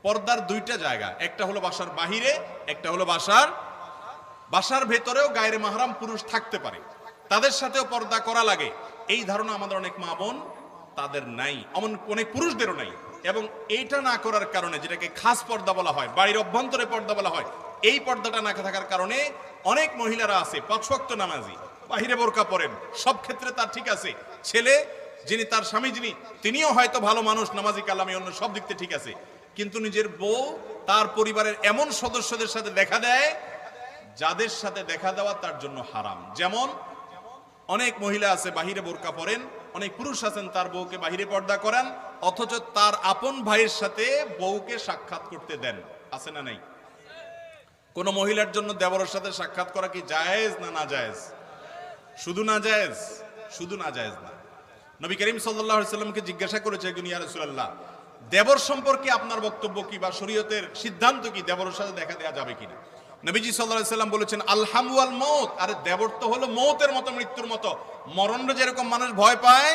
পর্দার দুইটা জায়গা, একটা হলো বাসার বাহিরে, একটা হলো বাসার ভেতরেও গায়ের মাহরাম পুরুষ থাকতে পারে, তাদের সাথেও পর্দা করা লাগে। এই ধারণা আমাদের অনেক মা বোন তাদের নাই, অনেক পুরুষদেরও নাই। এবং এইটা না করার কারণে, যেটাকে খাস পর্দা বলা হয়, বাড়ির অভ্যন্তরে পর্দা বলা হয়, এই পর্দাটা না থাকার কারণে অনেক মহিলারা আছে 5 ওয়াক্ত নামাজি, বাহিরে বোরকা পরেন, সব ক্ষেত্রে তার ঠিক আছে। ছেলে যিনি, তার স্বামী যিনি, তিনিও হয়তো ভালো মানুষ, নামাজি কালামি, অন্য সব দিক থেকে ঠিক আছে, কিন্তু নিজের বউ তার পরিবারের এমন সদস্যদের সাথে দেখা দেয় যাদের সাথে দেখা দেওয়া তার জন্য হারাম। যেমন অনেক মহিলা আছে বাহিরে বোরকা পরেন, অনেক পুরুষ আছেন তার বউকে বাহিরে পর্দা করান, অথচ তার আপন ভাইয়ের সাথে বউকে সাক্ষাৎ করতে দেন। আছে না নাই? কোন মহিলার জন্য দেবরের সাথে সাক্ষাৎ করা কি জায়েজ না না জায়েজ? শুধু না জায়েজ, শুধু না জায়েজ না। নবী করিম সাল্লাল্লাহু আলাইহি সাল্লামকে জিজ্ঞাসা করেছে একজন, ইয়া রাসূলুল্লাহ, দেবর সম্পর্কে আপনার বক্তব্য কি বা শরীয়তের সিদ্ধান্ত কি, দেবরের সাথে দেখা দেওয়া যাবে কিনা? নবীজি সাল্লাল্লাহু আলাইহি সাল্লাম বলেছেন, আলহামু ওয়াল মউত, আরে দেবর তো হলো মউতের মতো, মৃত্যুর মতো। মরণে যেরকম মানুষ ভয় পায়,